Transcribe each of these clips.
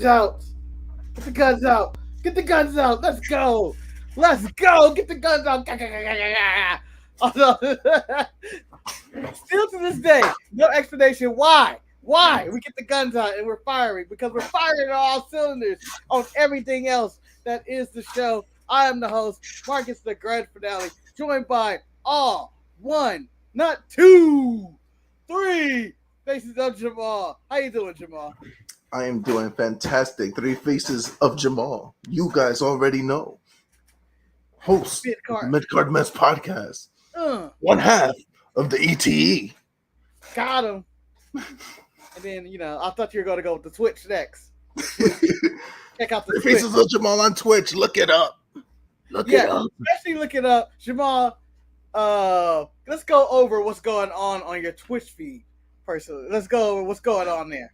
out. Get the guns out. Get the guns out. Let's go. Let's go. Get the guns out. Although, still to this day, no explanation why. Why we get the guns out and we're firing? Because we're firing on all cylinders on everything else that is the show. I am the host, Marcus the Grand Finale, joined by all one, not two, three faces of Jemal. How you doing, Jemal? I am doing fantastic. Three faces of Jemal. You guys already know. Host of the Mid-Card Mess Podcast. One half of the ETE. Got him. And then, I thought you were going to go with the Twitch next. Check out the Three faces of Jemal on Twitch. Look it up. Look it up. Especially look it up. Jemal, let's go over what's going on your Twitch feed, personally. Let's go over what's going on there.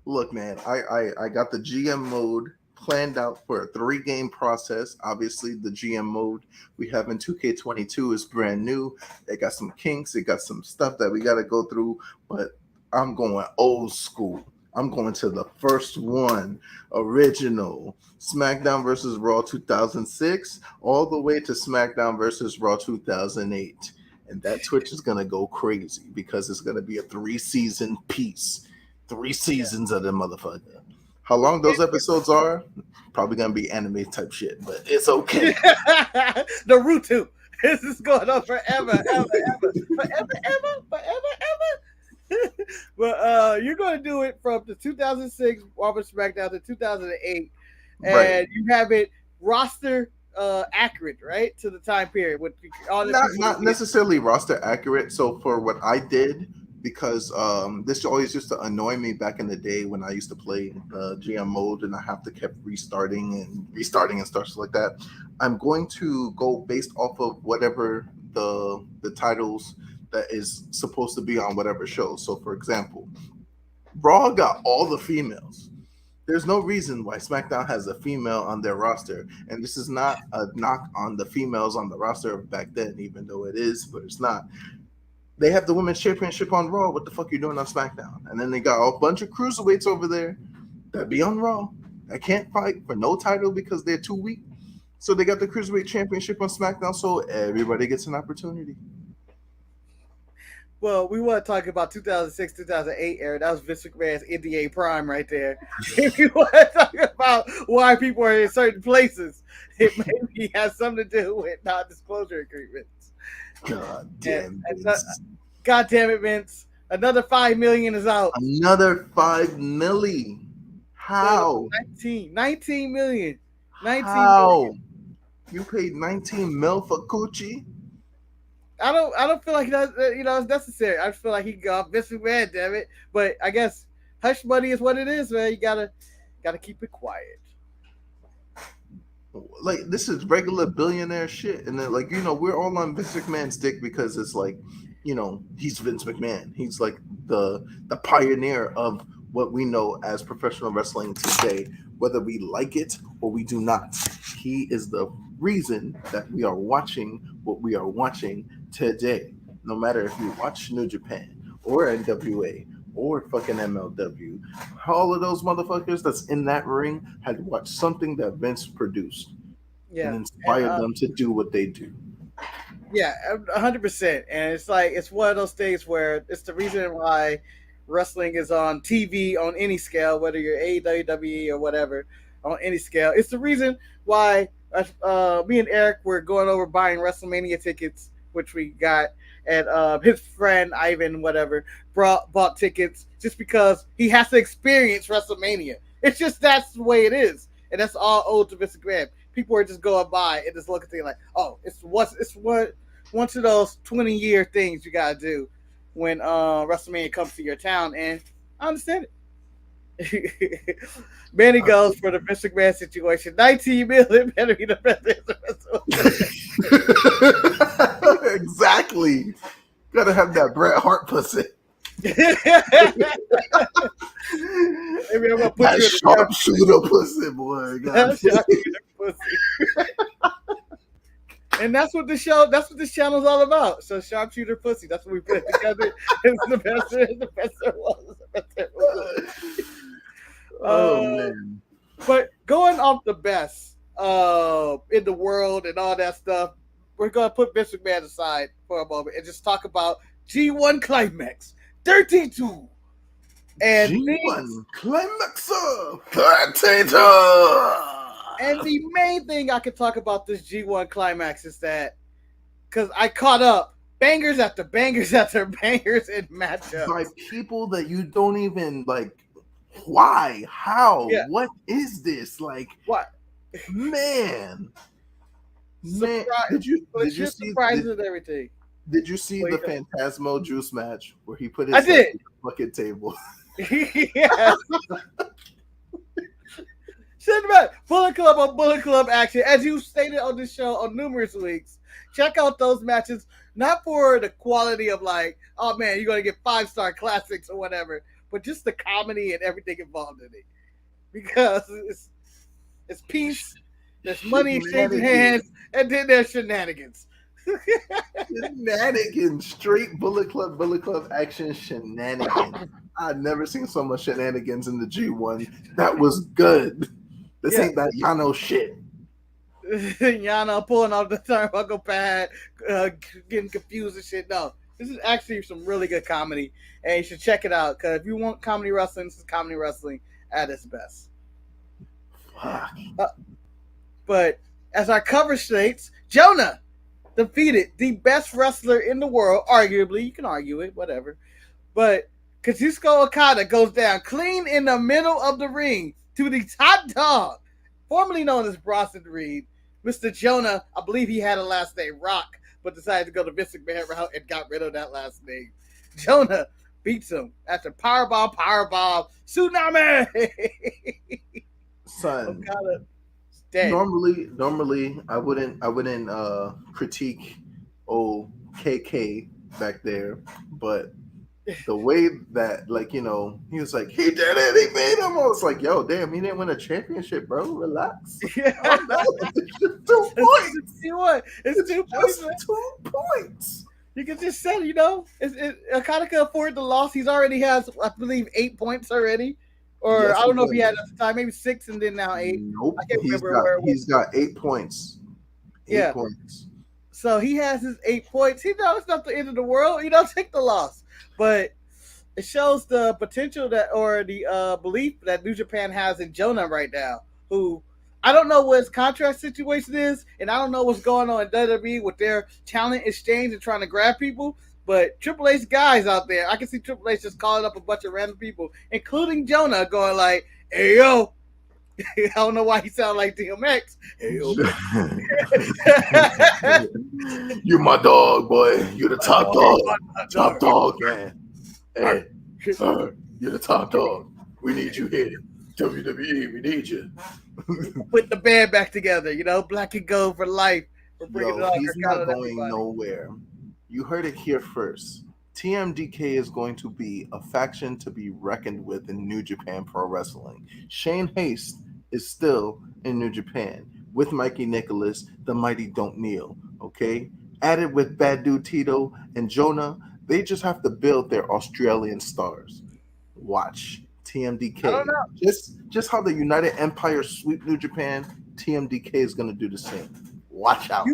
Look, man, I got the GM mode planned out for a 3-game process. Obviously, the GM mode we have in 2K22 is brand new. It got some kinks. It got some stuff that we got to go through. But I'm going old school. I'm going to the first one, original SmackDown versus Raw 2006, all the way to SmackDown versus Raw 2008. And that Twitch is going to go crazy because it's going to be a 3-season piece. 3 seasons of the motherfucker. How long those episodes are? Probably gonna be anime type shit, but it's okay. Naruto. This is going on forever. But you're going to do it from the 2006 Marvel SmackDown to 2008, and right. You have it roster accurate, right, to the time period. With all not necessarily roster accurate. So for what I did. Because this always used to annoy me back in the day when I used to play GM mode and I have to keep restarting and stuff like that. I'm going to go based off of whatever the titles that is supposed to be on whatever show. So, for example, Raw got all the females. There's no reason why SmackDown has a female on their roster. And this is not a knock on the females on the roster back then, even though it is, but it's not. They have the Women's Championship on Raw. What the fuck are you doing on SmackDown? And then they got a bunch of cruiserweights over there that be on Raw. That can't fight for no title because they're too weak. So they got the Cruiserweight Championship on SmackDown, so everybody gets an opportunity. Well, we want to talk about 2006, 2008 era. That was Vince McMahon's NDA Prime right there. If you want to talk about why people are in certain places, it maybe has something to do with non-disclosure agreements. God damn it. God damn it, Vince. Another $5 million is out. Another $5 million. How? 19 million. 19 How? million. You paid 19 mil for Coochie? I don't feel like that's it's necessary. I feel like he got Vince McMahon, damn it. But I guess hush money is what it is, man. You gotta keep it quiet. Like, this is regular billionaire shit, and then, like, we're all on Vince McMahon's dick because it's like, he's Vince McMahon. He's like the pioneer of what we know as professional wrestling today, whether we like it or we do not. He is the reason that we are watching what we are watching today. No matter if you watch New Japan or NWA or fucking MLW, all of those motherfuckers that's in that ring had watched something that Vince produced and inspired them to do what they do. Yeah, 100%. And it's like, it's one of those things where it's the reason why wrestling is on TV on any scale, whether you're AEW, WWE, or whatever, on any scale. It's the reason why me and Eric were going over buying WrestleMania tickets, which we got. And his friend Ivan, whatever, bought tickets just because he has to experience WrestleMania. It's just that's the way it is, and that's all owed to Vince McMahon. People are just going by and just looking at it like, oh, it's one of those 20-year things you gotta do when WrestleMania comes to your town, and I understand it. Manny goes for the Vince McMahon situation. 19 million better be the best. Exactly. Gotta have that Bret Hart pussy. Maybe I'm gonna put that sharpshooter pussy, boy. Sharpshooter pussy. And that's what this channel is all about. So sharpshooter pussy. That's what we put together. It's the best there was. Oh man. But going off the best in the world and all that stuff, we're gonna put Vince McMahon aside for a moment and just talk about G1 Climax 32. And G1 Climax 32. And the main thing I can talk about this G1 Climax is that because I caught up bangers after bangers after bangers in matchups by people that you don't even like. Why? How? Yeah. What is this? Like, what? Man. Did you see surprises and everything? Did you see the Phantasmo Juice match where he put his I did. bucket table? Yes. Bullet Club on Bullet Club action. As you stated on this show on numerous weeks, check out those matches, not for the quality of like, oh man, you're going to get 5-star classics or whatever, but just the comedy and everything involved in it. Because it's peace, there's money exchanging hands, and then there's shenanigans. Shenanigans, straight Bullet Club action shenanigans. I've never seen so much shenanigans in the G1. That was good. This ain't that Yano shit. Yano pulling off the turnbuckle pad, getting confused and shit. No, this is actually some really good comedy, and you should check it out because if you want comedy wrestling, this is comedy wrestling at its best. But as our cover states, Jonah defeated the best wrestler in the world, arguably. You can argue it, whatever. But Kazuchika Okada goes down clean in the middle of the ring to the top dog, formerly known as Bronson Reed, Mr. Jonah. I believe he had a last name Rock, but decided to go the Vince McMahon route and got rid of that last name. Jonah beats him after powerbomb, tsunami. Son, Okada dead. Normally, I wouldn't critique KK back there, but the way that, like, you know, he was like, he did it, he made him. I was like, yo, damn, he didn't win a championship, bro. Relax. Yeah. Oh, no. It's just 2 points. It's 2 points. 2 points. You can just say, you know, Okada can afford the loss. He's already has, I believe, 8 points already. Or yes, I don't know if he had at the time, maybe 6 and then now 8. Nope. I can't remember where it was. He's got 8 points. 8 points. So he has his 8 points. He knows it's not the end of the world. You don't take the loss. But it shows the potential that, or the belief that New Japan has in Jonah right now, who I don't know what his contract situation is, and I don't know what's going on in WWE with their talent exchange and trying to grab people. But Triple H guys out there, I can see Triple H just calling up a bunch of random people, including Jonah, going like, "Hey yo," I don't know why he sounded like DMX. Hey yo, you my dog, boy. You the top dog. Top dog, man. Hey, you're the top dog. We need you here. WWE, we need you. Put the band back together, you know, black and gold for life. He's not going nowhere. You heard it here first. TMDK is going to be a faction to be reckoned with in New Japan Pro Wrestling. Shane Haste is still in New Japan with Mikey Nicholas, the Mighty Don't Kneel, okay? Added with Bad Dude Tito and Jonah, they just have to build their Australian stars. Watch TMDK. I don't know. Just how the United Empire sweep New Japan, TMDK is going to do the same. Watch out.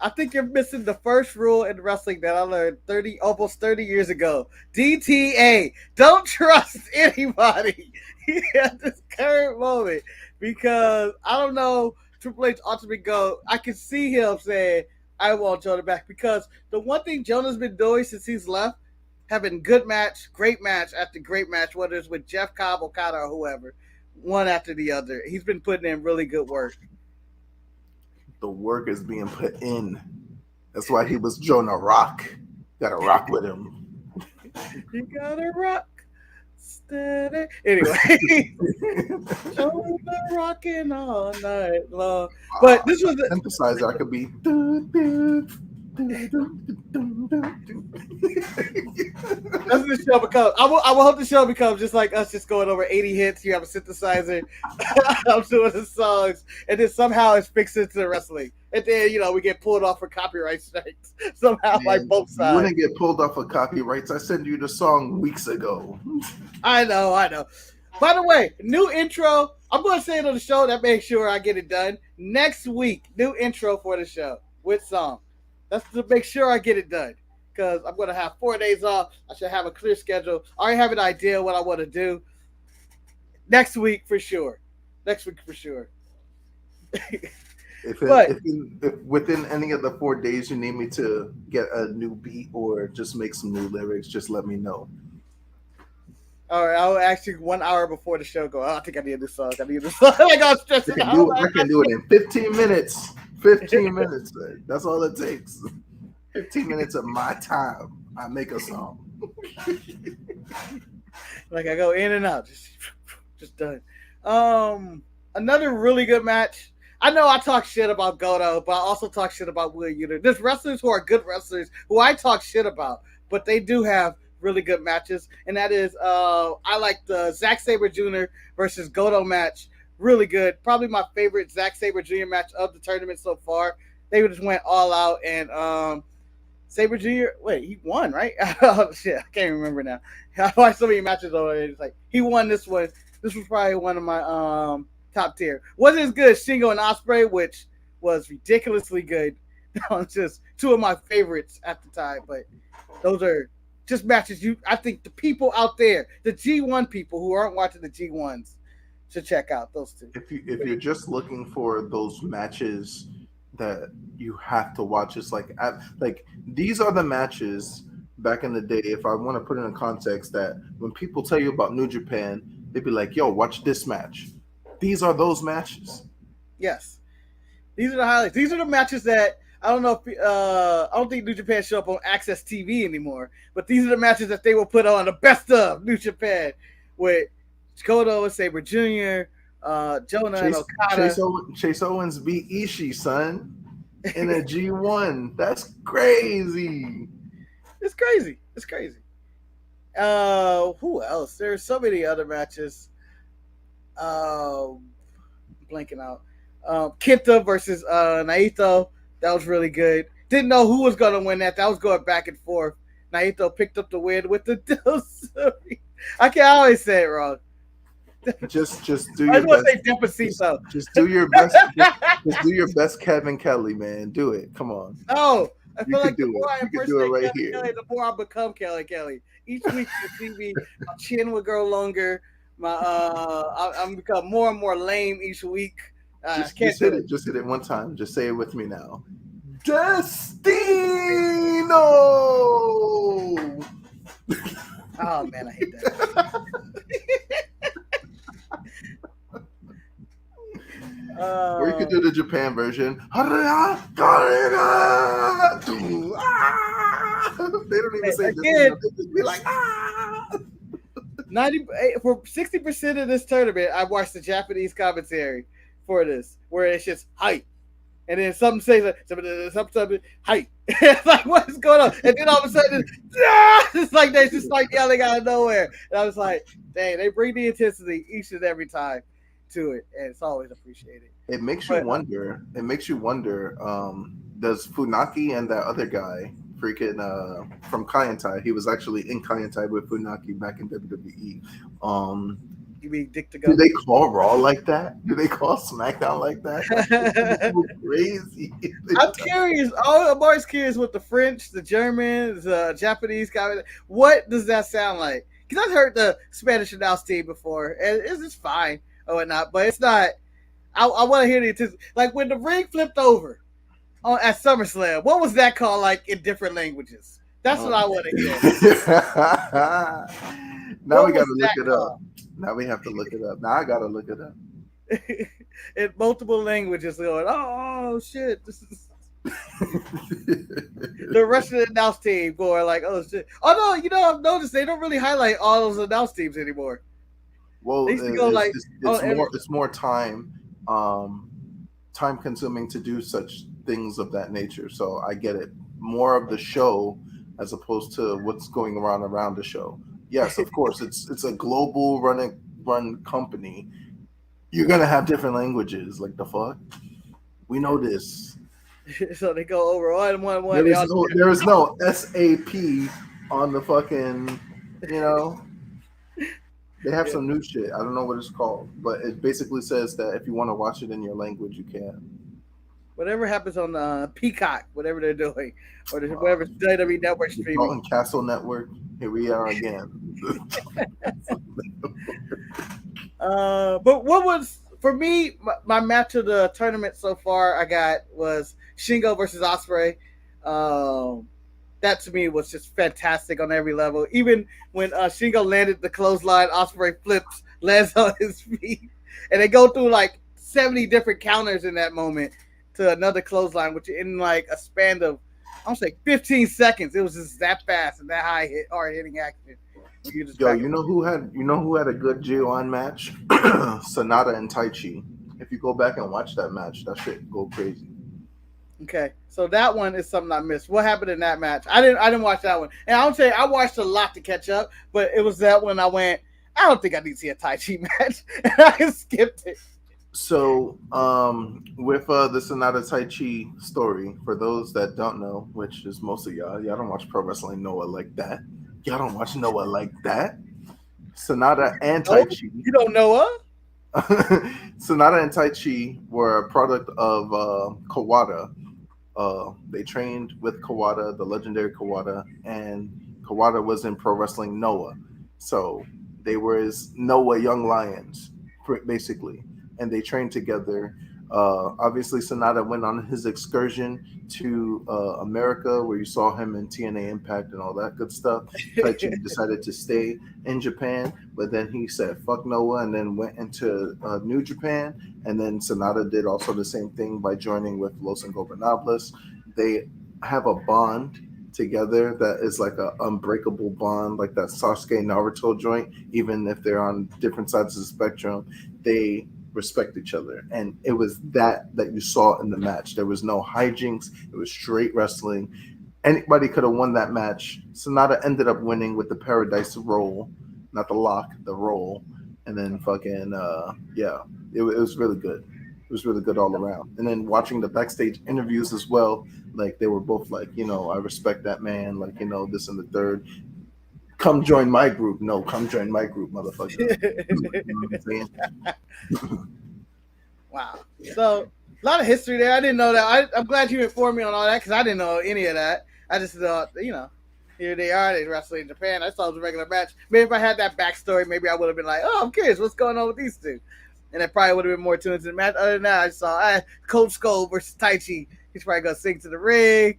I think you're missing the first rule in wrestling that I learned almost 30 years ago. DTA. Don't trust anybody at this current moment, because I don't know, Triple H ultimately go. I can see him saying, I want Jonah back, because the one thing Jonah's been doing since he's left, having good match, great match after great match, whether it's with Jeff Cobb, Okada, or whoever, one after the other. He's been putting in really good work. The work is being put in. That's why he was Jonah Rock. Gotta rock with him. You gotta rock steady. Anyway, Jonah rocking all night long. But this was the synthesizer. I could be. That's what the show becomes. I will hope the show becomes just like us, just going over 80 hits. You have a synthesizer. I'm doing the songs, and then somehow it's fixed into the wrestling, and then we get pulled off for copyright strikes somehow. Man, like both sides. You wouldn't get pulled off for copyrights. I sent you the song weeks ago. I know. By the way, new intro. I'm going to say it on the show that makes sure I get it done next week. New intro for the show with song. That's to make sure I get it done because I'm going to have 4 days off. I should have a clear schedule. I already have an idea what I want to do next week for sure. Next week for sure. But If within any of the 4 days you need me to get a new beat or just make some new lyrics, just let me know. all right, I'll actually 1 hour before the show go. Oh, I think I need this song. I need this song. Like I was stressing out. I can do it in 15 minutes. 15 minutes. That's all it takes. 15 minutes of my time. I make a song. Like I go in and out, just done. Another really good match. I know I talk shit about Godot, but I also talk shit about Will Uter. There's wrestlers who are good wrestlers who I talk shit about, but they do have really good matches, and that is I like the Zack Sabre Jr. versus Godot match. Really good. Probably my favorite Zack Sabre Jr. match of the tournament so far. They just went all out, and Sabre Jr. Wait, he won, right? Oh shit, I can't remember now. I watched so many matches already. It's like he won this one. This was probably one of my top tier. Wasn't as good as Shingo and Osprey, which was ridiculously good. Just two of my favorites at the time, but those are just matches I think the people out there, the G1 people who aren't watching the G1s, should check out those two. If you're just looking for those matches that you have to watch, it's like these are the matches back in the day. If I want to put it in context, that when people tell you about New Japan, they'd be like, "Yo, watch this match." These are those matches. Yes, these are the highlights. These are the matches that I don't know if I don't think New Japan show up on Access TV anymore, but these are the matches that they will put on the best of New Japan with Godot and Sabre Jr., Jonah and Okada. Chase Owens beat Ishii, son, in a G1. That's crazy. It's crazy. It's crazy. Who else? There's so many other matches. Blanking out. Kenta versus Naito. That was really good. Didn't know who was going to win that. That was going back and forth. Naito picked up the win with the Dosuri. I always say it wrong. Just do your best. Just do your best. Just do your best, Kevin Kelly, man. Do it. Come on. No, I feel like the more I impersonate right Kevin Kelly, the more I become Kelly. Each week you see me, my chin will grow longer. I'm become more and more lame each week. Just hit it. Just hit it one time. Just say it with me now. Destino. Oh man, I hate that. Or you could do the Japan version. They don't even say this. They just be like, 60% of this tournament, I watched the Japanese commentary for this, where it's just hype, and then something says something hype. It's like, what is going on? And then all of a sudden, it's like they just like yelling out of nowhere. And I was like, dang, they bring the intensity each and every time to it, and it's always appreciated. It makes you wonder. Does Funaki and that other guy freaking from Kaientai? He was actually in Kaientai with Funaki back in WWE. You mean Dick to go? Do they call Raw like that? Do they call SmackDown like that? That's so crazy. I'm curious. I'm always curious with the French, the Germans, Japanese guy. What does that sound like? Because I've heard the Spanish announce team before, and it's fine or whatnot, but it's not. I want to hear the like when the ring flipped over at SummerSlam. What was that called like in different languages? That's what I want to hear. Now we got to look it up. Now we have to look it up. Now I got to look it up. In multiple languages, going, oh shit, this is the Russian announce team going like, oh shit. Oh no, I've noticed they don't really highlight all those announce teams anymore. Well, it's more time consuming to do such things of that nature. So I get it. More of the show as opposed to what's going around the show. Yes, of course, it's a global run company. You're gonna have different languages. Like the fuck, we know this. So they go over one. There is no SAP on the fucking, They have Yeah. some new shit. I don't know what it's called, but it basically says that if you want to watch it in your language, you can. Whatever happens on Peacock, whatever they're doing, or whatever Um, WWE Network the streaming. Dalton Castle Network. Here we are again. But what was for me my match of the tournament so far? I got was Shingo versus Osprey. Um, that to me was just fantastic on every level. Even when Shingo landed the clothesline, Osprey flips, lands on his feet, and they go through like 70 different counters in that moment to another clothesline, which in like a span of I don't say 15 seconds. It was just that fast and that hard hitting action. You just Yo, back and forth. you know who had a good G1 match? Sonata and Tai Chi. If you go back and watch that match, that shit go crazy. Okay, so that one is something I missed. What happened in that match? I didn't watch that one, and I would say I watched a lot to catch up, but it was that one I went. I don't think I need to see a Tai Chi match, and I skipped it. So, with the Sonata Tai Chi story, for those that don't know, which is most of y'all don't watch pro wrestling Noah like that. Y'all don't watch Noah like that. Sonata and Tai No, Chi. you don't know her. Sonata and Tai Chi were a product of Kawada. They trained with Kawada, the legendary Kawada, and Kawada was in Pro Wrestling Noah. So they were his Noah Young Lions, basically. And they trained together. Obviously, Sonata went on his excursion to America, where you saw him in TNA Impact and all that good stuff. Taichi decided to stay in Japan, but then he said "fuck Noah" and then went into New Japan. And then Sonata did also the same thing by joining with Los Ingobernables. They have a bond together that is like a unbreakable bond, like that Sasuke Naruto joint. Even if they're on different sides of the spectrum, they respect each other, and it was that you saw in the match. There was no hijinks. It was straight wrestling. Anybody could have won that match. Sonata ended up winning with the Paradise roll, not the lock, the roll, and then fucking yeah, it was really good. It was really good all around. And then watching the backstage interviews as well, like they were both like, I respect that man, like this and the third. Come join my group. No, come join my group, motherfucker. You know what I'm saying? Wow. So a lot of history there. I didn't know that. I'm glad you informed me on all that because I didn't know any of that. I just thought, here they are. They wrestling in Japan. I saw it was a regular match. Maybe if I had that backstory, maybe I would have been like, oh, I'm curious, what's going on with these two? And it probably would have been more tuned to the match. Other than that, I saw Coach Skull versus Tai Chi. He's probably gonna sing to the ring.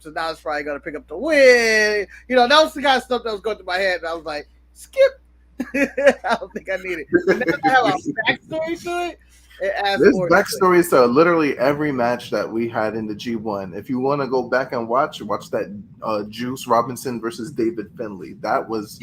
So now it's probably gonna pick up the win. That was the kind of stuff that was going through my head. And I was like, skip. I don't think I need it. But now I have a backstory to it. There's backstories to literally every match that we had in the G1. If you want to go back and watch that Juice Robinson versus David Finlay. That was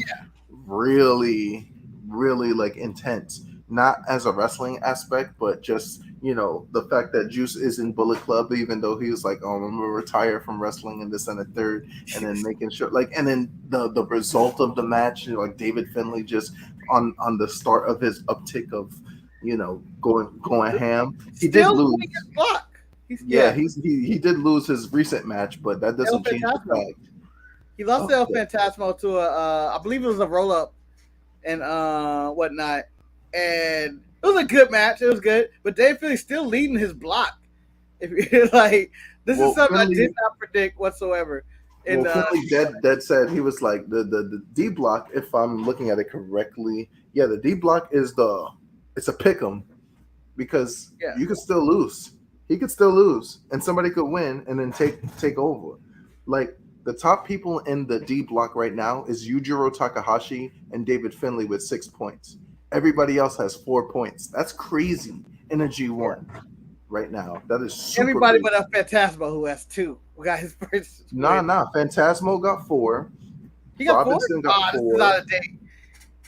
really, really like intense. Not as a wrestling aspect, but just the fact that Juice is in Bullet Club, even though he was like, "Oh, I'm gonna retire from wrestling," and this and the third, and then making sure and then the result of the match, like David Finlay just on the start of his uptick of going ham. He did still lose. his block. He did lose his recent match, but that doesn't change the fact. He lost to El Phantasmo to I believe it was a roll up and whatnot, and it was a good match. It was good, but Dave Finley's still leading his block. If you're like, this is something Finley, I did not predict whatsoever. And Finley dead said he was like the D block. If I'm looking at it correctly, the D block is it's a pick 'em because you could still lose. He could still lose, and somebody could win and then take over. Like the top people in the D block right now is Yujiro Takahashi and David Finlay with 6 points. Everybody else has 4 points. That's crazy in a G1 right now. That is super everybody crazy. but a Phantasmo who has 2. We got his first. Nah. Phantasmo got 4. He got Robinson 4. got 4. This is out of date.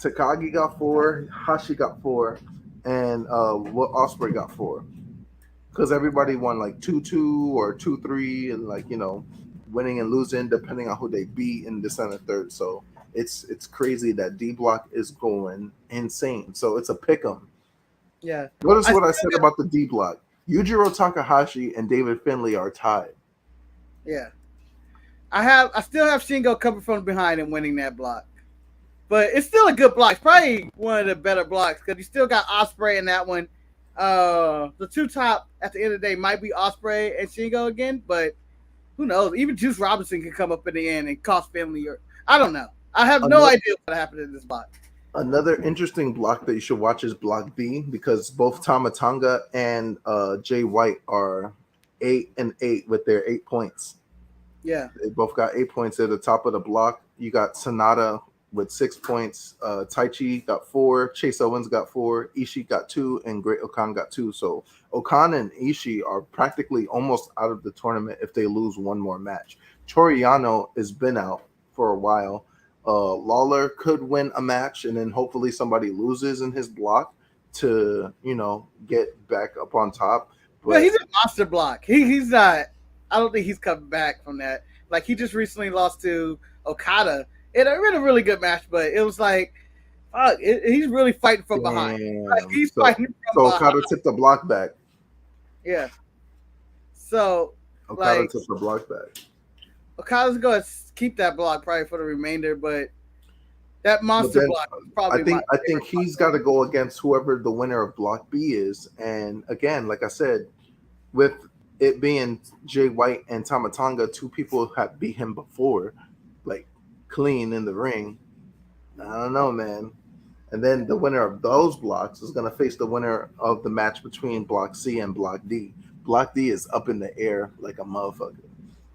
Takagi got 4. Hashi got 4, and Osprey got 4. Because everybody won like 2-2 or 2-3, and winning and losing depending on who they beat in this and the third. So it's crazy that D block is going insane. So it's a pick 'em. Yeah. Notice what I said about the D block. Yujiro Takahashi and David Finlay are tied. Yeah. I still have Shingo coming from behind and winning that block. but it's still a good block. It's probably one of the better blocks because you still got Osprey in that one. The two top at the end of the day might be Osprey and Shingo again, but who knows? Even Juice Robinson can come up in the end and cost Finley. Or I don't know. I have no Another, idea what happened in this block. another interesting block that you should watch is Block B because both Tama Tonga and Jay White are 8-8 with their 8 points. Yeah. They both got 8 points at the top of the block. You got Sonata with 6 points. Tai Chi got 4. Chase Owens got 4. Ishii got 2. And Great Okan got 2. So Okan and Ishii are practically almost out of the tournament if they lose one more match. Toriano has been out for a while. Lawler could win a match and then hopefully somebody loses in his block to, get back up on top. But he's a monster block. He's not. I don't think he's coming back from that. Like he just recently lost to Okada in a really good match, but it was like, fuck, he's really fighting from behind. Like, he's fighting from behind. Okada took the block back. Yeah. So Okada took the block back. Okada's going to keep that block probably for the remainder, but that monster block is probably. I think he's got to go against whoever the winner of Block B is, and again, like I said, with it being Jay White and Tama Tonga, two people have beat him before, like clean in the ring. I don't know, man. And then the winner of those blocks is going to face the winner of the match between Block C and Block D. Block D is up in the air like a motherfucker.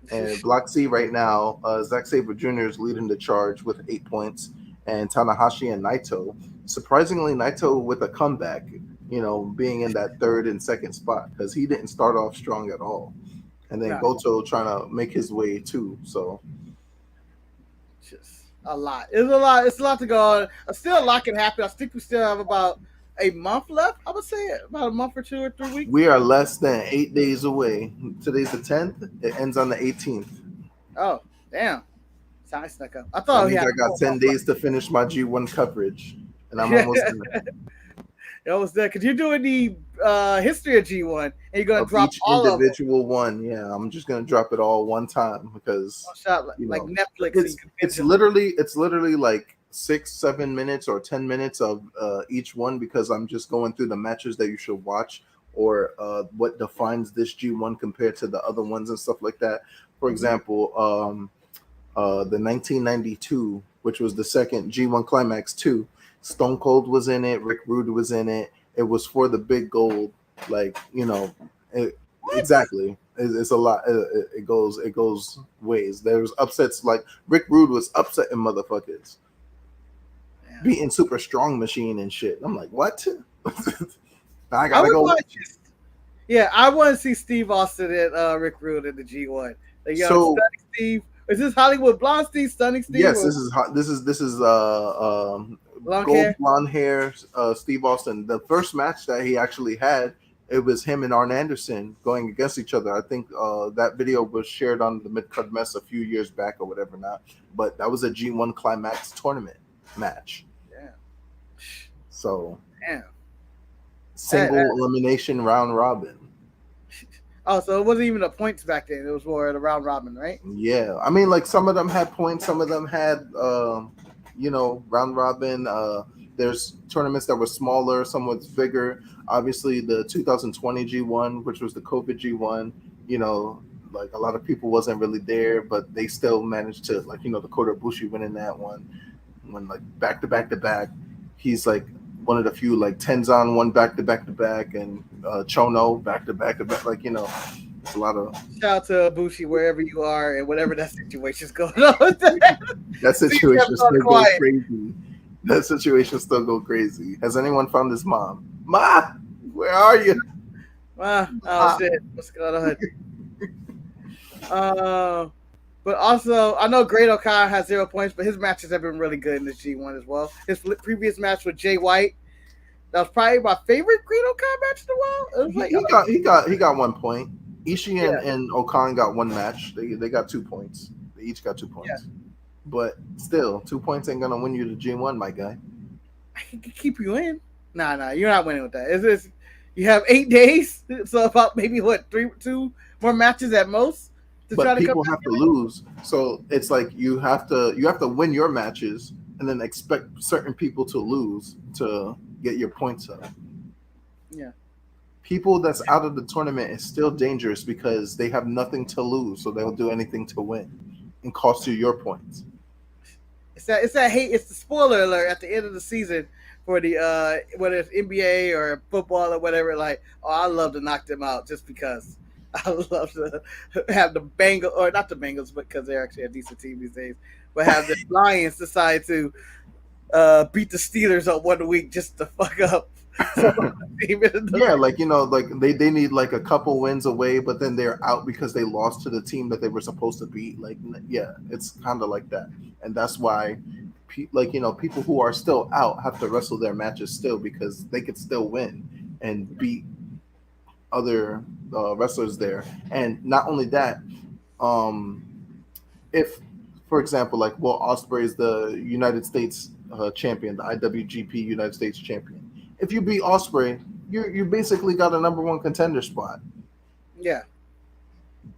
And Block C right now, Zack Sabre Jr. is leading the charge with 8 points, and Tanahashi and Naito. Surprisingly, Naito with a comeback, being in that third and second spot because he didn't start off strong at all. And then Goto trying to make his way too. So just a lot. It's a lot. It's a lot to go on. Still a lot can happen. I think we still have about a month left. I would say about a month or 2 or 3 weeks. We are less than 8 days away. Today's the 10th. It ends on the 18th. Oh, damn. I snuck up. I thought I got 10 days to finish my G1 coverage, and I'm almost there. You're almost there because you're doing the history of G1, and you're going to drop each all individual one. Yeah, I'm just going to drop it all one time because like Netflix. It's literally like 6-7 minutes or 10 minutes of each one because I'm just going through the matches that you should watch or what defines this G1 compared to the other ones and stuff like that. For example, the 1992, which was the second G1 Climax 2, Stone Cold was in it, Rick Rude was in it. It was for the big gold, exactly. It's a lot. It goes ways. There's upsets like Rick Rude was upsetting motherfuckers, beating Super Strong Machine and shit. I'm like, what? I gotta go. I want to see Steve Austin and Rick Rude in the G1. So Steve. Is this Hollywood Blonde Steve, Stunning Steve? Yes, this is blonde hair Steve Austin. The first match that he actually had, it was him and Arn Anderson going against each other. I think that video was shared on the Mid-Card Mess a few years back or whatever not. But that was a G1 Climax tournament match. Yeah. So damn. Single elimination round robin. Oh, so it wasn't even the points back then. It was more the round robin, right? Yeah. I mean, like some of them had points. Some of them had, round robin. There's tournaments that were smaller. Some was bigger. Obviously, the 2020 G1, which was the COVID G1, like a lot of people wasn't really there, but they still managed to, like, the Kota Ibushi winning that one. When, like, back to back to back. He's, like, one of the few, like Tenzan won back to back to back, and Chono back to back to back. Like, it's a lot of. Shout out to Bushi wherever you are and whatever that situation's going on. That situation still goes crazy. That situation still go crazy. Has anyone found his mom? Ma, where are you? Oh shit, what's going on? But also, I know Great Okada has 0 points, but his matches have been really good in this G1 as well. His previous match with Jay White, that was probably my favorite Great Okada match in the world. It was like, he got 1 point. Ishii and Okan got one match. They got 2 points. They each got 2 points. Yeah. But still, 2 points ain't gonna win you the G1, my guy. I can keep you in. Nah, you're not winning with that. It's you have 8 days, so about maybe 2 more matches at most. But people have to lose, so it's like you have to win your matches and then expect certain people to lose to get your points up. Yeah. People that's out of the tournament is still dangerous because they have nothing to lose, so they'll do anything to win and cost you your points. It's that hate. It's the spoiler alert at the end of the season for the whether it's NBA or football or whatever. Like, oh, I love to knock them out just because. I love to have the Bengals, or not the Bengals, but because they're actually a decent team these days. But have the Lions decide to beat the Steelers up 1 week just to fuck up. Yeah, like like they need like a couple wins away, but then they're out because they lost to the team that they were supposed to beat. Like, yeah, it's kind of like that, and that's why, people who are still out have to wrestle their matches still because they could still win and beat other wrestlers there. And not only that, um, if, for example, like Osprey is the United States champion, the IWGP United States champion. If you beat Osprey, you basically got a number one contender spot. Yeah.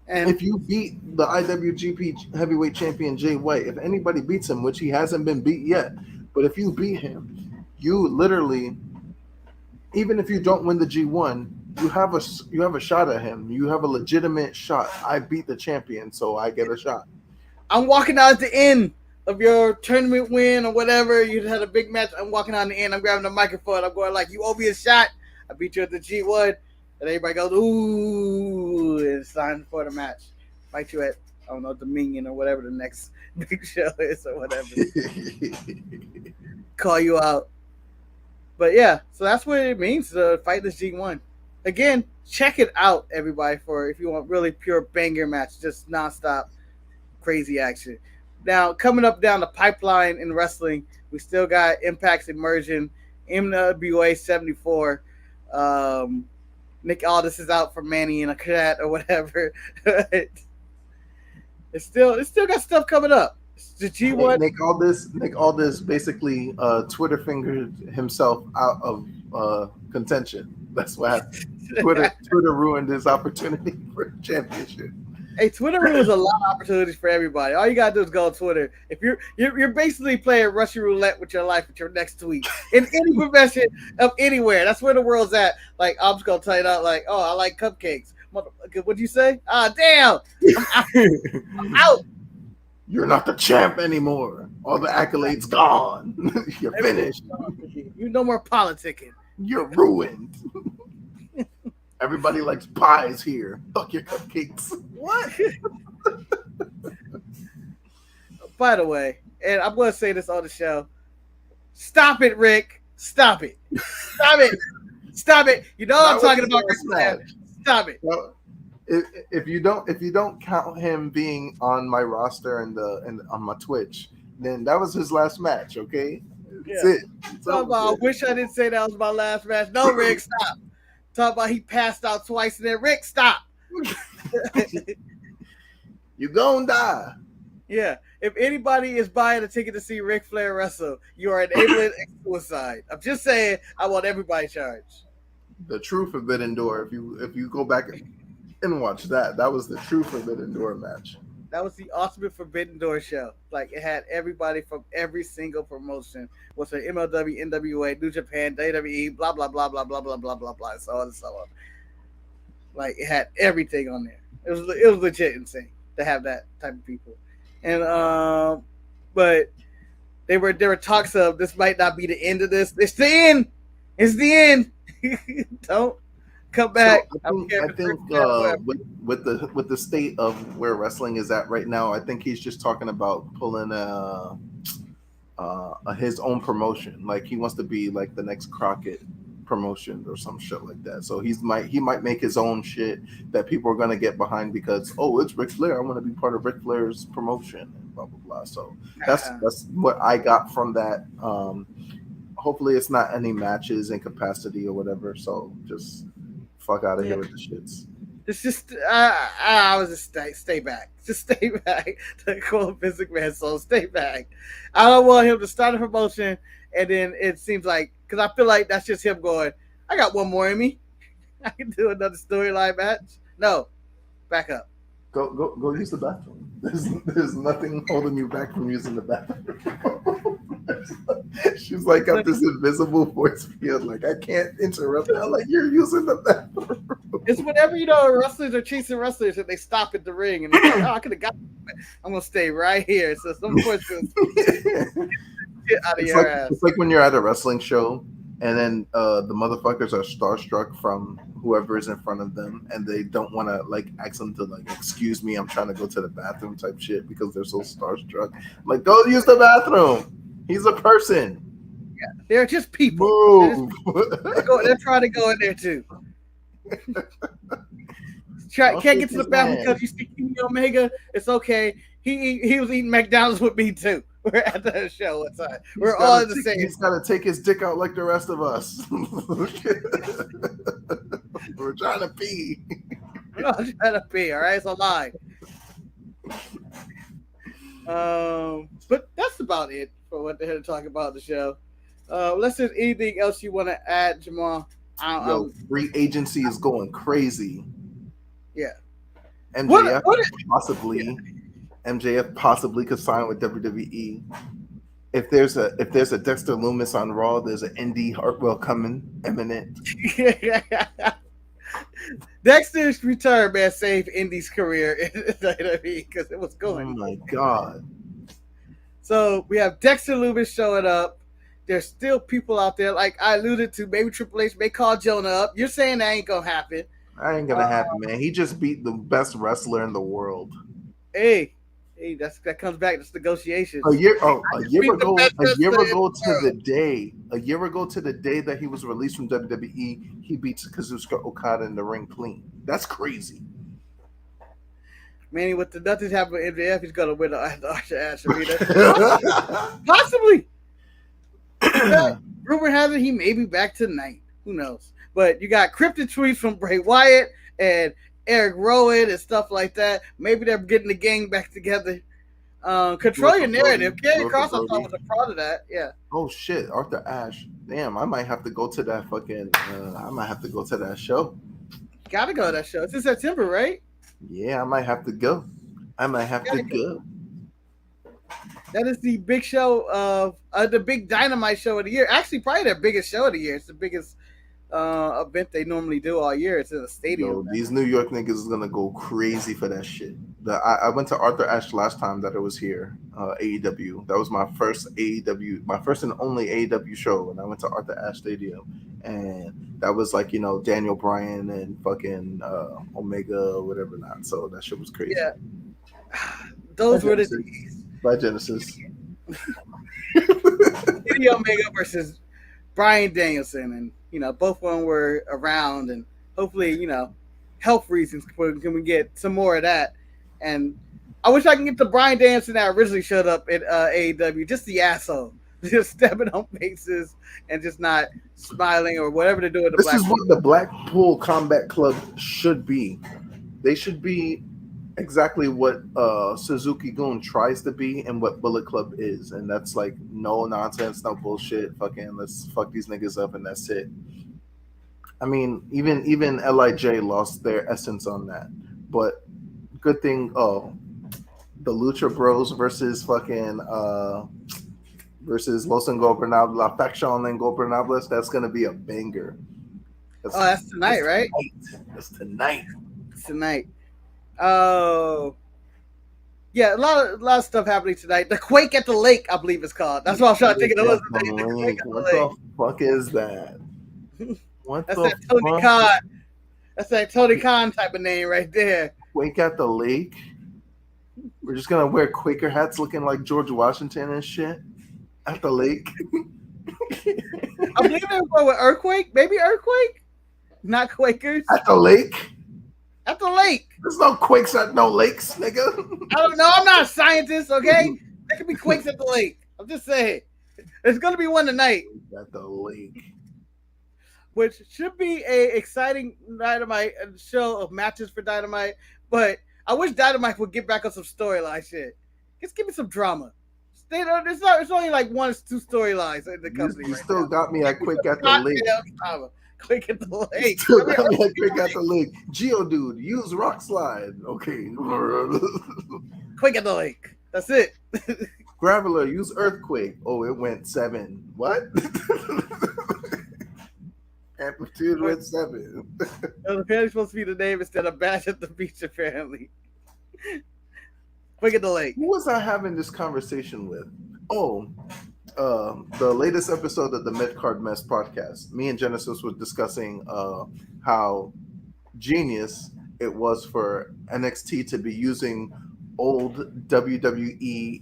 And if you beat the IWGP heavyweight champion Jay White, if anybody beats him, which he hasn't been beat yet, but if you beat him, you literally, even if you don't win the G1, you have a shot at him. You have a legitimate shot. I beat the champion, so I get a shot. I'm walking out at the end of your tournament win or whatever. You had a big match. I'm walking out in the end. I'm grabbing the microphone. I'm going like, you owe me a shot. I beat you at the G1. And everybody goes, ooh, and it's time for the match. Fight you at, I don't know, Dominion or whatever the next big show is or whatever. Call you out. But yeah, so that's what it means to fight this G1. Again, check it out, everybody, for if you want really pure banger match, just nonstop crazy action. Now, coming up down the pipeline in wrestling, we still got Impact's Immersion, MWA 74. Nick Aldis is out for Manny and a cat or whatever. it's still got stuff coming up. The G1. Nick Aldis basically Twitter fingered himself out of contention. That's what happened. Twitter ruined his opportunity for a championship. Hey, Twitter ruins a lot of opportunities for everybody. All you gotta do is go on Twitter. If you're basically playing Russian roulette with your life with your next tweet in any profession of anywhere. That's where the world's at. Like, I'm just gonna tell you that. Like, oh, I like cupcakes. What'd you say? Ah, damn, I'm out. You're not the champ anymore. All the accolades gone. You're finished. You no more politicking. You're ruined. Everybody likes pies here. Fuck your cupcakes. What? By the way, and I'm going to say this on the show. Stop it, Rick. Stop it. Stop it. Stop it. You know what I'm talking about, Ric Flair. Stop it. Well, if you don't count him being on my roster and on my Twitch, then that was his last match. Okay, that's it. I wish I didn't say that was my last match. No, Rick, stop. Talk about he passed out twice and then Rick, stop. You gonna die. Yeah. If anybody is buying a ticket to see Ric Flair wrestle, you are enabling suicide. I'm just saying, I want everybody charged. The true Forbidden Door. If you go back and watch that was the true Forbidden Door match. That was the ultimate Forbidden Door show. Like, it had everybody from every single promotion. What's it? MLW, NWA, New Japan, WWE, blah, blah, blah, blah, blah, blah, blah, blah, blah, so on and so on. Like, it had everything on there. It was legit insane to have that type of people. And but there were talks of this might not be the end of this. It's the end. It's the end. Don't come back. So I think with the state of where wrestling is at right now, I think he's just talking about pulling his own promotion. Like, he wants to be like the next Crockett promotion or some shit like that. So he might make his own shit that people are gonna get behind because it's Ric Flair. I want to be part of Ric Flair's promotion and blah blah blah. So that's what I got from that. Hopefully it's not any matches in capacity or whatever. So just fuck out of here with the shits. It's just I was just stay back. Just stay back. To quote Vince McMahon, so stay back. I don't want him to start a promotion and then it seems like, because I feel like that's just him going, I got one more in me. I can do another storyline match. No, back up. Go use the bathroom. There's nothing holding you back from using the bathroom. She's like got this invisible force field. Like I can't interrupt now. Like you're using the bathroom. It's whenever wrestlers are chasing wrestlers and they stop at the ring and it's like, oh, I could have got it. I'm gonna stay right here. So some force field get out of your ass. It's like when you're at a wrestling show and then the motherfuckers are starstruck from whoever is in front of them and they don't want to like ask them to like excuse me, I'm trying to go to the bathroom type shit because they're so starstruck. I'm like, go use the bathroom. He's a person. Yeah, they're just people. Move. They're trying to go in there too. Can't get to the bathroom because you see Kenny Omega. It's okay. He was eating McDonald's with me too. We're at the show one time. We're all in the same. He's got to take his dick out like the rest of us. We're trying to pee. We're all trying to pee. All right, it's a lie. But that's about it for what they're here to talk about the show. Unless there's anything else you want to add, Jemal. Free agency is going crazy. Yeah. MJF possibly could sign with WWE. If there's a Dexter Lumis on Raw, there's an Indy Hartwell coming imminent. Dexter's return, man, saved Indy's career in WWE because it was going. Oh my god! So we have Dexter Lumis showing up. There's still people out there, like I alluded to. Maybe Triple H may call Jonah up. You're saying that ain't gonna happen. That ain't gonna happen, man. He just beat the best wrestler in the world. Hey, that comes back to negotiations. A year ago to the day that he was released from WWE, he beats Kazuchika Okada in the ring clean. That's crazy. Manny, with the nothing's happening with MJF, he's gonna win the Archer Ash Arena. Possibly. Rumor has it he may be back tonight. Who knows? But you got cryptic tweets from Bray Wyatt and Eric Rowan and stuff like that. Maybe they're getting the gang back together. Control your narrative. Karrion Kross, I thought was a part of that. Yeah. Oh shit, Arthur Ashe. Damn, I might have to go to that fucking. I might have to go to that show. Gotta go to that show. It's in September, right? Yeah, I might have to go. Go. That is the big show of the big Dynamite show of the year. Actually, probably their biggest show of the year. It's the biggest event they normally do all year. It's in a stadium. Yo, these New York niggas is gonna go crazy for that shit. I went to Arthur Ashe last time that it was here, AEW. That was my first and only AEW show, and I went to Arthur Ashe Stadium, and that was like Daniel Bryan and fucking Omega or whatever not. So that shit was crazy. Yeah, those were the days. By Genesis. Kenny Omega versus Bryan Danielson, and both of them were around, and hopefully health reasons can we get some more of that. And I wish I can get the Bryan Danielson that originally showed up at AEW, just the asshole, just stepping on faces and just not smiling or whatever they're doing. This is what the Blackpool Combat Club should be. They should be exactly what Suzuki Gun tries to be and what Bullet Club is, and that's like no nonsense, no bullshit. Fucking let's fuck these niggas up and that's it. I mean, even Lij lost their essence on that, but good thing. Oh, the Lucha Bros versus fucking versus Los Ingobernables, La Facción Ingobernables. That's gonna be a banger. That's tonight, right? That's tonight. It's tonight. Oh, yeah, a lot of stuff happening tonight. The Quake at the Lake, I believe it's called. That's what I'm trying to think of. What the fuck is that? That's that Tony Khan. That's that Tony Khan type of name right there. Quake at the Lake. We're just gonna wear Quaker hats, looking like George Washington and shit at the lake. I believe they're going with Earthquake. Maybe Earthquake, not Quakers. At the lake. At the lake. There's no quakes at no lakes, nigga. I don't know. I'm not a scientist, okay? There could be quakes at the lake. I'm just saying. There's going to be one tonight. At the lake. Which should be a exciting Dynamite show of matches for Dynamite. But I wish Dynamite would get back on some storyline shit. Just give me some drama. It's only like 1 or 2 storylines in the company. You still got me at Quake at the Lake. Quick at the lake. Still got me at Quick at the Lake. Geodude, use Rock Slide. Okay. Quick at the Lake. That's it. Graveler, use earthquake. Oh, it went 7. What? Amplitude went 7. Apparently supposed to be the name instead of Bash at the Beach, apparently. Quick at the lake. Who was I having this conversation with? Oh, the latest episode of the Mid Card Mess podcast. Me and Genesis was discussing how genius it was for NXT to be using old WCW,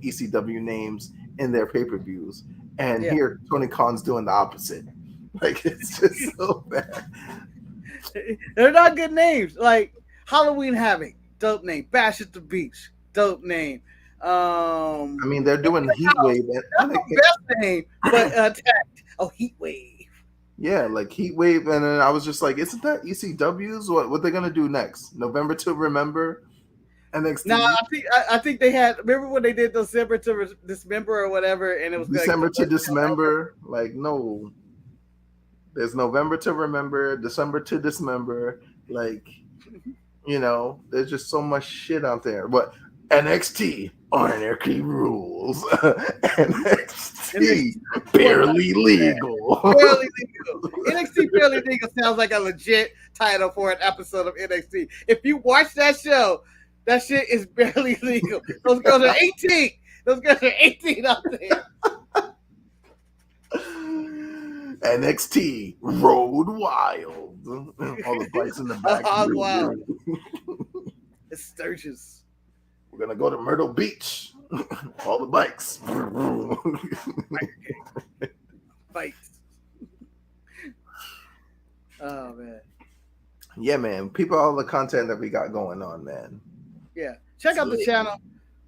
ECW names in their pay-per-views, and here Tony Khan's doing the opposite. Like, it's just so bad. They're not good names. Like Halloween Havoc, dope name. Bash at the Beach, dope name. I mean, they're doing Heat Wave. That's the best name, but Attacked. Oh, Heat Wave. Yeah, like Heat Wave, and then I was just like, isn't that ECW's? What they're gonna do next? November to Remember, NXT. No, I think they had. Remember when they did December to Dismember or whatever, and it was December to Dismember. Like, no, there's November to Remember, December to Dismember. Like, you know, there's just so much shit out there. But NXT Anarchy Rules. NXT Barely Legal. Barely Legal. NXT Barely Legal sounds like a legit title for an episode of NXT. If you watch that show, that shit is barely legal. Those girls are 18. Those girls are 18 out there. NXT Road Wild. All the bikes in the back. Wow. It's Sturgis. We're gonna go to Myrtle Beach. All the bikes. Bikes. Oh man. Yeah, man. People, all the content that we got going on, man. Yeah. Check out the channel.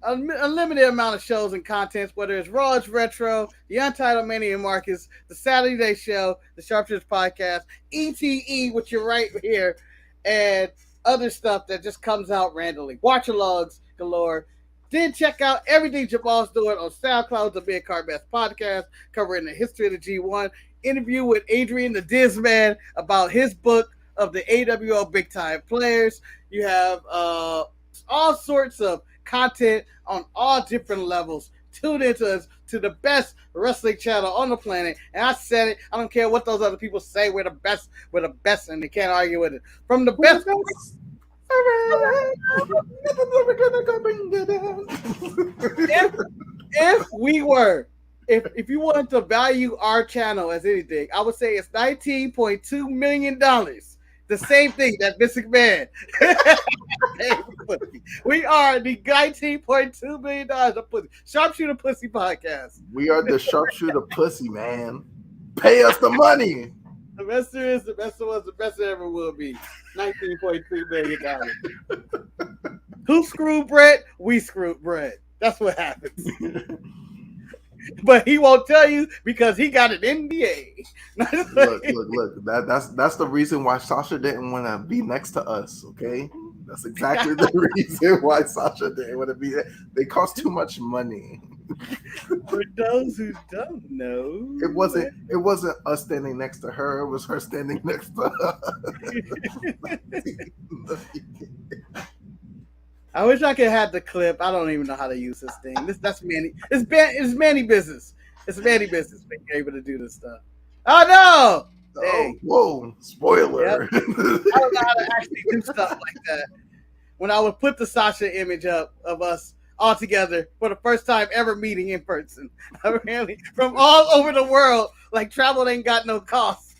A limited amount of shows and contents, whether it's Raw's Retro, the Untitled Manny and Marcus, the Saturday Show, the Sharpshooters Podcast, ETE, which you're right here, and other stuff that just comes out randomly. Watch-alongs galore. Then check out everything Jemal's doing on SoundCloud, the Mid Card Mess Podcast, covering the history of the G1. Interview with Adrian the Dizman about his book of the AWL Big Time Players. You have all sorts of content on all different levels. Tune into us, to the best wrestling channel on the planet. And I said it. I don't care what those other people say. We're the best. We're the best, and they can't argue with it. From the best. If we were, if you wanted to value our channel as anything, I would say it's $19.2 million. The same thing that Vince McMahon. We are the $19.2 million of pussy. Sharpshooter Pussy Podcast. We are the Sharpshooter Pussy, man. Pay us the money. The best there is, the best there was, the best there ever will be. $19.3 million. Who screwed Brett? We screwed Brett. That's what happens. But he won't tell you because he got an NDA. look. That's the reason why Sasha didn't want to be next to us. Okay, that's exactly the reason why Sasha didn't want to be there. They cost too much money. For those who don't know, it wasn't us standing next to her. It was her standing next to us. I wish I could have the clip. I don't even know how to use this thing. That's Manny. It's Manny business. It's Manny business being able to do this stuff. Oh no! Oh, whoa! Spoiler. Yep. I don't know how to actually do stuff like that. When I would put the Sasha image up of us all together for the first time ever meeting in person, apparently from all over the world, like travel ain't got no cost.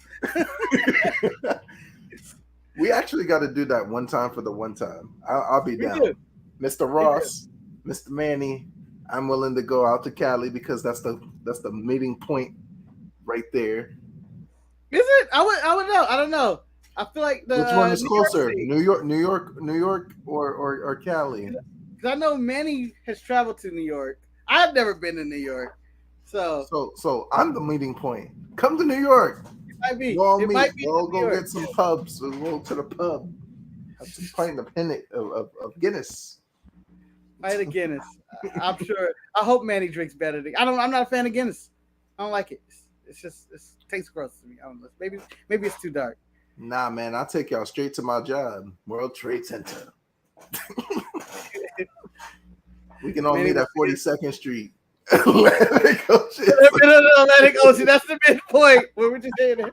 We actually got to do that one time for the one time. I'll be down. Mr. Ross, Mr. Manny, I'm willing to go out to Cali because that's the meeting point right there. Is it? I would know. I don't know. I feel like which one is closer, New York, or Cali? Because I know Manny has traveled to New York. I've never been to New York, so I'm the meeting point. Come to New York. Might be. We'll go get some pubs. We'll go to the pub. Have some pint of Guinness. Pint of Guinness. I'm sure. I hope Manny drinks better. I'm not a fan of Guinness. I don't like it. It tastes gross to me. I don't know. Maybe it's too dark. Nah, man. I'll take y'all straight to my job. World Trade Center. We can all Manny meet at was 42nd Street. Atlantic Ocean. no, Atlantic Ocean. That's the midpoint. What we're just saying there.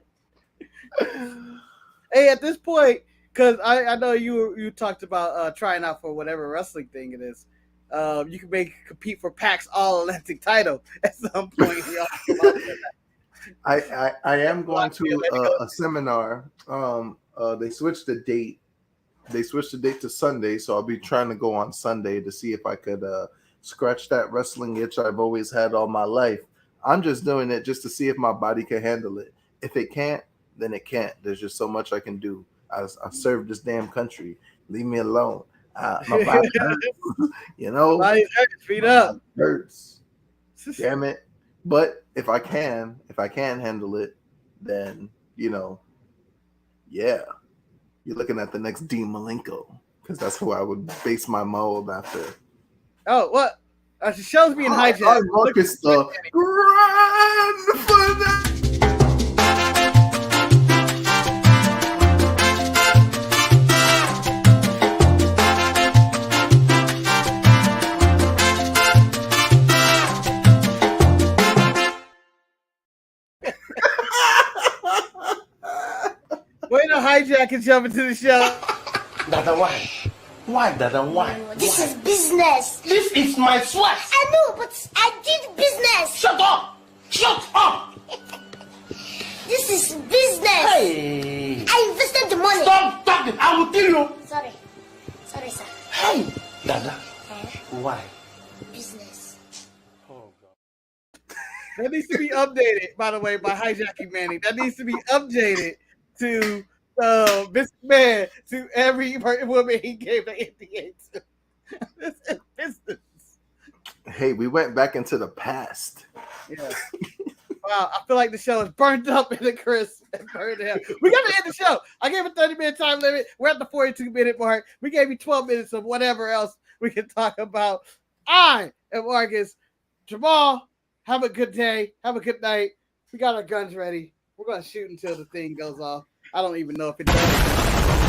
Hey, at this point, because I know you talked about trying out for whatever wrestling thing it is. You can compete for PAC's All Atlantic title at some point. I am going to a seminar. They switched the date. They switched the date to Sunday, so I'll be trying to go on Sunday to see if I could scratch that wrestling itch I've always had all my life. I'm just doing it just to see if my body can handle it. If it can't, then it can't. There's just so much I can do. I served this damn country. Leave me alone. My body hurts. You know, Body's hurting, feet up. Hurts. Damn it. But if I can handle it, then yeah. You're looking at the next Dean Malenko, because that's who I would base my mold after. Oh, what? She shows me in hijack. I Marcus the grandfather. Way to hijack and jump into the show. Dada, why? Why, Dada, why? This is business. This is my sweat. I know, but I did business. Shut up! Shut up! This is business. Hey! I invested the money. Stop talking! I will kill you! Sorry, sir. Hey! Dada, why? Business. Oh, God. That needs to be updated, by the way, by hijacking Manny. That needs to be updated to McMahon, to every woman he gave the NDA to. This is business. Hey, we went back into the past. Yeah. Wow, I feel like the show is burnt up in the crisp and burned out. We got to end the show. I gave a 30-minute time limit. We're at the 42-minute mark. We gave you 12 minutes of whatever else we can talk about. I am Marcus. Jemal, have a good day. Have a good night. We got our guns ready. We're going to shoot until the thing goes off. I don't even know if it does.